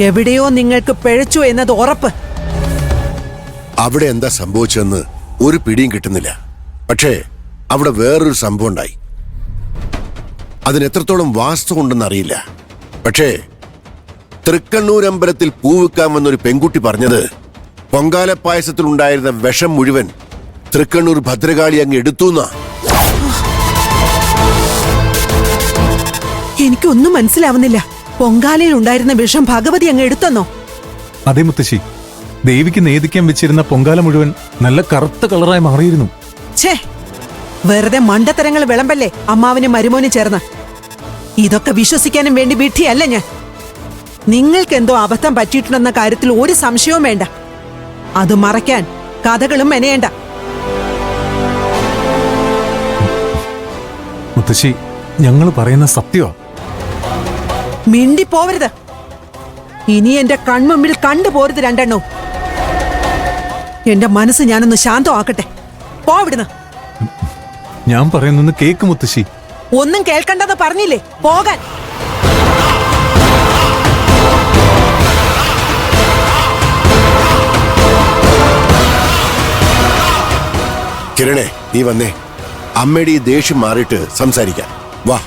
എവിടെയോ നിങ്ങൾക്ക് പിഴച്ചു എന്നത് ഉറപ്പ്. അവിടെ എന്താ സംഭവിച്ചെന്ന് ഒരു പിടിയും കിട്ടുന്നില്ല. പക്ഷേ അവിടെ വേറൊരു സംഭവം ഉണ്ടായി. അതിനെത്രത്തോളം വാസ്തവമുണ്ടെന്ന് അറിയില്ല. പക്ഷേ തൃക്കണ്ണൂർ അമ്പലത്തിൽ പൂവിക്കാൻ വന്നൊരു പെൺകുട്ടി പറഞ്ഞത് പൊങ്കാല പായസത്തിൽ ഉണ്ടായിരുന്ന വിഷം മുഴുവൻ തൃക്കണ്ണൂർ ഭദ്രകാളി അങ്ങ് എടുത്തുന്നാ. എനിക്കൊന്നും മനസ്സിലാവുന്നില്ല. പൊങ്കാലയിൽ ഉണ്ടായിരുന്ന വിഷം ഭഗവതി അങ്ങ് എടുത്തെന്നോ? അതെ മുത്തശ്ശി, ദേവിക്ക് നേദിക്കാൻ വെച്ചിരുന്ന പൊങ്കാല മുഴുവൻ നല്ല കറുത്ത കളറായി മാറിയിരുന്നു. ഛേ, വെറുതെ മണ്ടത്തരങ്ങൾ വിളമ്പല്ലേ അമ്മാവനും മരുമോനും ചേർന്ന്. ഇതൊക്കെ വിശ്വസിക്കാനും വേണ്ടി വിഡ്ഢിയല്ല ഞാൻ. നിങ്ങൾക്കെന്തോ അബദ്ധം പറ്റിയിട്ടുണ്ടെന്ന കാര്യത്തിൽ ഒരു സംശയവും വേണ്ട. അത് മറയ്ക്കാൻ കഥകളും മെനയേണ്ട. മുത്തശ്ശി, ഞങ്ങൾ പറയുന്ന സത്യമാ. മിണ്ടിപ്പോവരുത്. ഇനി എന്റെ കൺമുമ്പിൽ കണ്ടുപോരുത് രണ്ടെണ്ണവും. എന്റെ മനസ്സ് ഞാനൊന്ന് ശാന്തമാക്കട്ടെ. പോവിടുന്ന്. ഞാൻ പറയുന്നൊന്ന് കേക്ക് മുത്തശ്ശി. ഒന്നും കേൾക്കണ്ടെന്ന് പറഞ്ഞില്ലേ? പോകാൻ. കിരണേ, നീ വന്നേ. അമ്മയുടെ ഈ ദേഷ്യം മാറിയിട്ട് സംസാരിക്കാം. വാ.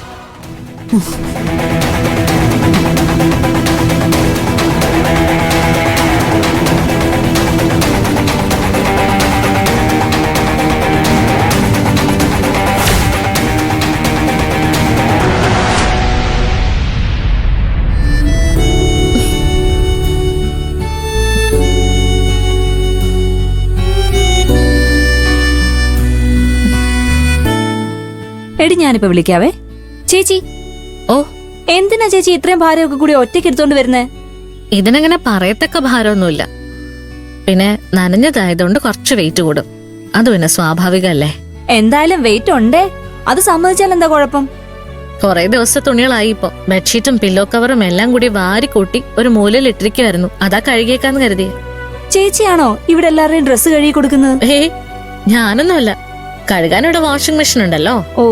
എടി, ഞാനിപ്പോ വിളിക്കാവേ. ചേച്ചി. ഓ, എന്തിനാ ചേച്ചി ഇത്രയും ഭാരമൊക്കെ കൂടി ഒറ്റയ്ക്ക് എടുത്തോണ്ട് വരുന്നേ? ഇതിനങ്ങനെ പറയത്തക്ക ഭാരമൊന്നുമില്ല. പിന്നെ നനഞ്ഞതായതുകൊണ്ട് കുറച്ച് വെയിറ്റ് കൂടും. അത് പിന്നെ സ്വാഭാവികല്ലേ. എന്തായാലും വെയിറ്റ് ഉണ്ടേ. അത് സമ്മതിച്ചാൽ എന്താ കുഴപ്പം? കുറെ ദിവസത്തെ തുണികളായി ഇപ്പൊ. ബെഡ്ഷീറ്റും പില്ലോ കവറും എല്ലാം കൂടി വാരി കൂട്ടി ഒരു മൂലയിൽ ഇട്ടിരിക്കുവായിരുന്നു. അതാ കഴുകിയേക്കാന്ന് കരുതി. ചേച്ചിയാണോ ഇവിടെ എല്ലാവരുടെയും ഡ്രസ്സ് കഴുകി കൊടുക്കുന്നത്? ഞാനൊന്നുമല്ല. കഴുകാൻ ഇവിടെ വാഷിംഗ് മെഷീൻ ഉണ്ടല്ലോ. ഓ.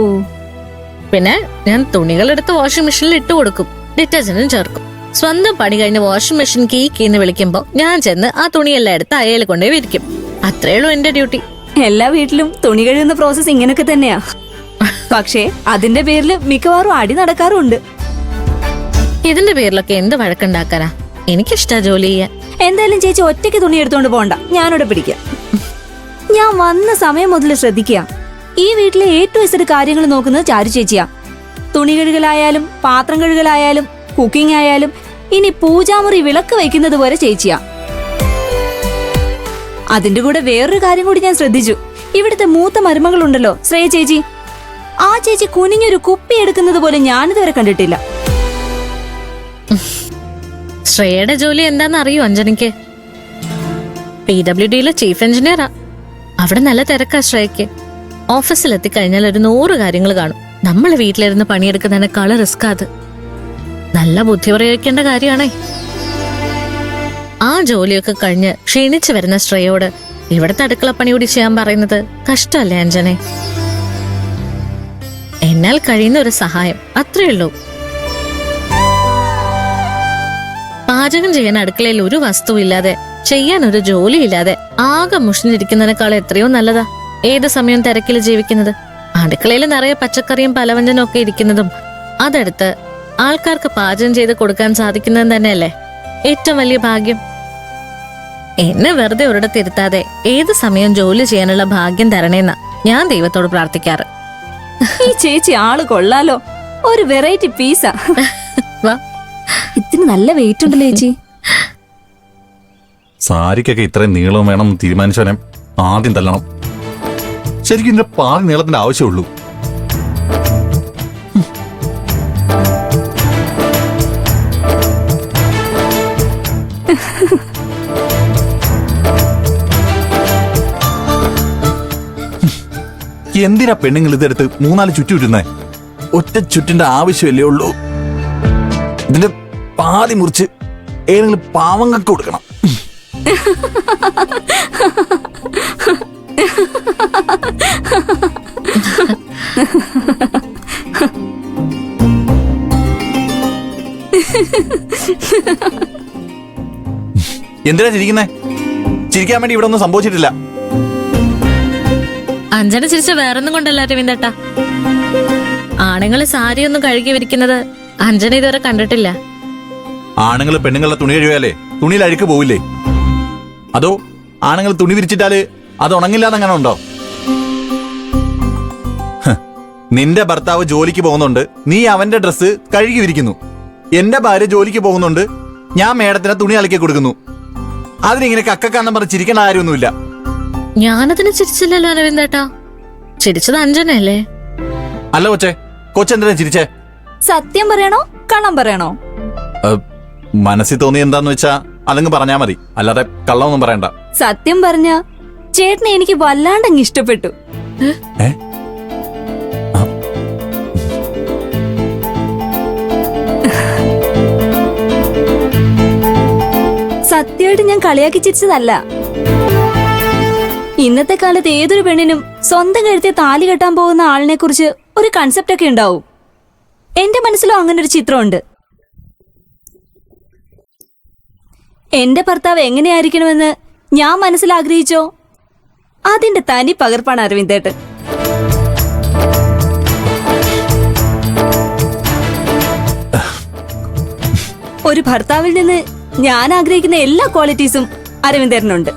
പിന്നെ ഞാൻ തുണികളെടുത്ത് വാഷിംഗ് മെഷീനിൽ ഇട്ട് കൊടുക്കും. ഡിറ്റർജന്റും ചേർക്കും. സ്വന്തം പണി കഴിഞ്ഞ് വാഷിംഗ് മെഷീൻ കീന്ന് വിളിക്കുമ്പോ ഞാൻ ചെന്ന് ആ തുണിയെല്ലാം എടുത്ത് അയയിൽ കൊണ്ടേ വിരിക്കും. അത്രയുള്ളൂ എന്റെ ഡ്യൂട്ടി. എല്ലാ വീട്ടിലും തുണി കഴുകുന്ന പ്രോസസ് ഇങ്ങനൊക്കെ തന്നെയാ. പക്ഷേ അതിന്റെ പേരിൽ മിക്കവാറും അടി നടക്കാറുണ്ട്. ഇതിന്റെ പേരിലൊക്കെ എന്ത് വഴക്കുണ്ടാക്കാനാ? എനിക്കിഷ്ടാ ജോലി ചെയ്യാൻ. എന്തായാലും ചേച്ചി ഒറ്റയ്ക്ക് തുണി എടുത്തോണ്ട് പോണ്ട, ഞാനിവിടെ പിടിക്കാം. ഞാൻ വന്ന സമയം മുതൽ ശ്രദ്ധിക്കുക. ഈ വീട്ടിലെ ഏറ്റവും ഇസഡ് കാര്യങ്ങൾ നോക്കുന്നത് ചാരു ചേച്ചിയാ. തുണി കഴുകലായാലും പാത്രം കഴുകലായാലും കുക്കിംഗ് ആയാലും ഇനി പൂജാമുറി വിളക്ക് വയ്ക്കുന്നത് പോലെ ചേച്ചിയാ. അതിന്റെ കൂടെ വേറൊരു കാര്യം കൂടി ഞാൻ ശ്രദ്ധിച്ചു. ഇവിടുത്തെ മൂത്ത മരുമകളുണ്ടല്ലോ, ശ്രേയ ചേച്ചി. ആ ചേച്ചി കുനിഞ്ഞൊരു കുപ്പി എടുക്കുന്നത് പോലെ ഞാനിതുവരെ കണ്ടിട്ടില്ല. ശ്രേയയുടെ ജോലി എന്താന്ന് അറിയോ അഞ്ജനയ്ക്ക്? PWDയിലെ ചീഫ് എഞ്ചിനീയറാ. അവിടെ നല്ല തിരക്കാ ശ്രേയക്ക്. ഓഫീസിലെത്തിക്കഴിഞ്ഞാൽ ഒരു 100 കാര്യങ്ങൾ കാണും. നമ്മൾ വീട്ടിലിരുന്ന് പണിയെടുക്കുന്നതിനേക്കാള് റിസ്ക് അത്. നല്ല ബുദ്ധി പ്രയോഗിക്കേണ്ട കാര്യമാണേ. ആ ജോലിയൊക്കെ കഴിഞ്ഞ് ക്ഷീണിച്ചു വരുന്ന ശ്രേയോട് ഇവിടുത്തെ അടുക്കളപ്പണി കൂടി ചെയ്യാൻ പറയുന്നത് കഷ്ടമല്ലേ അഞ്ജനെ? എന്നാൽ കഴിയുന്ന ഒരു സഹായം, അത്രയുള്ളൂ. പാചകം ചെയ്യാൻ അടുക്കളയിൽ ഒരു വസ്തുവില്ലാതെ, ചെയ്യാൻ ഒരു ജോലിയില്ലാതെ ആകെ മുഷിഞ്ഞിരിക്കുന്നതിനേക്കാൾ എത്രയോ നല്ലതാ ഏത് സമയം തിരക്കിൽ ജീവിക്കുന്നത്. അടുക്കളയിൽ നിറയെ പച്ചക്കറിയും പലവ്യഞ്ജനും ഒക്കെ ഇരിക്കുന്നതും അതെടുത്ത് ആൾക്കാർക്ക് പാചകം ചെയ്ത് കൊടുക്കാൻ സാധിക്കുന്നതും തന്നെയല്ലേ ഏറ്റവും വലിയ ഭാഗ്യം. എന്നെ വെറുതെ ഒരിടത്തിരുത്താതെ ഏത് സമയം ജോലി ചെയ്യാനുള്ള ഭാഗ്യം തരണേന്നാ ഞാൻ ദൈവത്തോട് പ്രാർത്ഥിക്കാറ്. ഈ ചേച്ചി ആള് കൊള്ളാലോ, ഒരു വെറൈറ്റി പീസാ. ഇതിന് നല്ല വെയിറ്റ് ഉണ്ടല്ലോ ചേച്ചി. സാരിക്കൊക്കെ ഇത്രയും നീളവും വേണം തീരുമാനിച്ചവനെ ആദ്യം തല്ലണം. ശരിക്കും ഇതിന്റെ പാതി നീളത്തിന്റെ ആവശ്യമുള്ളൂ. എന്തിനാ പെണ്ണുങ്ങൾ ഇതെടുത്ത് 3-4 ചുറ്റുരുന്നേ? ഒറ്റ ചുറ്റിന്റെ ആവശ്യമല്ലേ ഉള്ളൂ. ഇതിന്റെ പാതി മുറിച്ച് ഏതെങ്കിലും പാവങ്ങൾക്ക് കൊടുക്കണം. എന്തിനാ ചിരിക്കുന്നേ? ചിരിക്കാൻ വേണ്ടി ഇവിടെ ഒന്നും സംഭവിച്ചിട്ടില്ല. അഞ്ജന ചിരിച്ച വേറൊന്നും കൊണ്ടല്ല അരവിന്ദേട്ടാ. ആണുങ്ങള് സാരിയൊന്നും കഴുകി വിരിക്കുന്നത് അഞ്ജന ഇതുവരെ കണ്ടിട്ടില്ല. ആണുങ്ങൾ പെണ്ണുങ്ങളുടെ തുണി കഴുകിയാലേ തുണിയിൽ അഴുക്ക് പോവില്ലേ? അതോ ആണുങ്ങൾ തുണി വിരിച്ചിട്ടാല് അത് ഉണങ്ങില്ലാതെങ്ങനെ ഉണ്ടോ? നിന്റെ ഭർത്താവ് ജോലിക്ക് പോകുന്നുണ്ട്, നീ അവന്റെ ഡ്രസ്സ് കഴുകി വിരിക്കുന്നു. എന്റെ ഭാര്യ ജോലിക്ക് പോകുന്നുണ്ട്, ഞാൻ മേഡത്തിന് തുണി അലക്കി കൊടുക്കുന്നു. അതിനിങ്ങനെ കക്കക്കാന്നും പറഞ്ഞ് ചിരിക്കേണ്ട കാര്യമൊന്നുമില്ല. ഞാനതിന് ചിരിച്ചില്ലല്ലോ അരവിന്ദേട്ടാ. ചിരിച്ചത് അഞ്ജനയല്ലേ? അല്ല കൊച്ചെന്തിനാ ചിരിച്ചേ? സത്യം പറയണോ കള്ളം പറയണോ? മനസ്സിൽ തോന്നി എന്താന്ന് വെച്ചാ അതങ്ങ് പറഞ്ഞാ മതി, അല്ലാതെ കള്ളമൊന്നും പറയണ്ട. സത്യം പറഞ്ഞ ചേട്ടനെ എനിക്ക് വല്ലാണ്ടങ്ങ് ഇഷ്ടപ്പെട്ടു. ഏ? സത്യമായിട്ട് ഞാൻ കളിയാക്കി ചിരിച്ചതല്ല. ഇന്നത്തെ കാലത്ത് ഏതൊരു പെണ്ണിനും സ്വന്തം കഴുത്തെ താലി കെട്ടാൻ പോകുന്ന ആളിനെ കുറിച്ച് ഒരു കൺസെപ്റ്റ് ഒക്കെ ഉണ്ടാവും. എന്റെ മനസ്സിലും അങ്ങനെ ഒരു ചിത്രമുണ്ട്. എന്റെ ഭർത്താവ് എങ്ങനെയായിരിക്കണമെന്ന് ഞാൻ മനസ്സിൽ ആഗ്രഹിച്ചോ അതിന്റെ തനി പകർപ്പാണ് അരവിന്ദേട്ടൻ. ഒരു ഭർത്താവിൽ നിന്ന് ഞാൻ ആഗ്രഹിക്കുന്ന എല്ലാ ക്വാളിറ്റീസും അരവിന്ദേട്ടനുണ്ട്.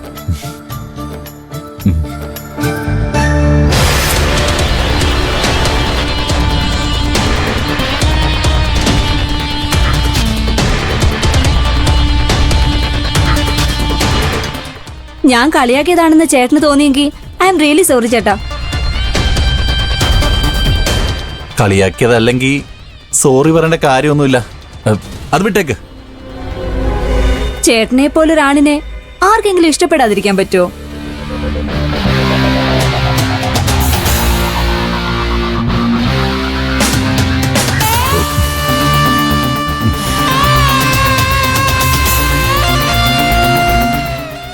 ഞാൻ കളിയാക്കിയതാണെന്ന് ചേട്ടന് തോന്നിയെങ്കിൽ ഐ എം റിയലി സോറി ചേട്ടാ. കളിയാക്കിയതല്ലെങ്കിൽ സോറി പറയേണ്ട കാര്യമൊന്നുമില്ല. അത് വിട്ടേക്ക്. ചേട്ടനെ പോലൊരാണിനെ ആർക്കെങ്കിലും ഇഷ്ടപ്പെടാതിരിക്കാൻ പറ്റുമോ?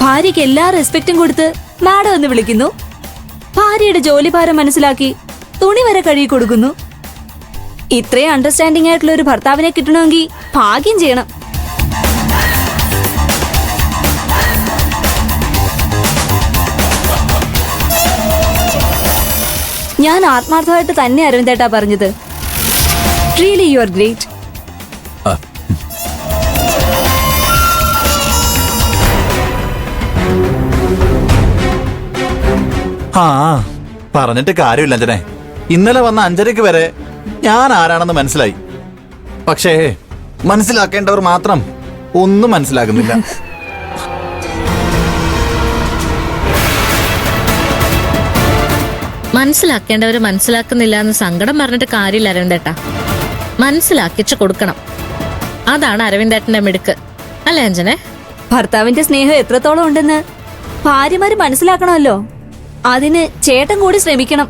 ഭാര്യയ്ക്ക് എല്ലാ റെസ്പെക്റ്റും കൊടുത്ത് മാഡം എന്ന് വിളിക്കുന്നു. ഭാര്യയുടെ ജോലിഭാരം മനസ്സിലാക്കി തുണി വരെ കഴുകി കൊടുക്കുന്നു. ഇത്രയും അണ്ടർസ്റ്റാൻഡിംഗ് ആയിട്ടുള്ള ഒരു ഭർത്താവിനെ കിട്ടണമെങ്കിൽ ഭാഗ്യം ചെയ്യണം. ഞാൻ ആത്മാർത്ഥമായിട്ട് തന്നെ അരവിന്ദേട്ടാ പറഞ്ഞത്. Really you are great. ആ പറഞ്ഞിട്ട് കാര്യമില്ല അഞ്ജനെ. ഇന്നലെ വന്ന 5:30 വരെ ഞാൻ ആരാണെന്ന് മനസ്സിലായി. പക്ഷേ മനസ്സിലാക്കേണ്ടവർ മാത്രം ഒന്നും മനസ്സിലാക്കുന്നില്ല. മനസ്സിലാക്കേണ്ടവര് മനസ്സിലാക്കുന്നില്ല എന്ന് സങ്കടം പറഞ്ഞിട്ട് കാര്യമില്ല അരവിന്ദേട്ടാ. മനസ്സിലാക്കിച്ചു കൊടുക്കണം. അതാണ് അരവിന്ദേട്ടന്റെ മിടുക്ക്, അല്ലേ അഞ്ജനെ? ഭർത്താവിന്റെ സ്നേഹം എത്രത്തോളം ഉണ്ടെന്ന് ഭാര്യമാര് മനസ്സിലാക്കണമല്ലോ. അതിന് ചേട്ടൻ കൂടി ശ്രമിക്കണം.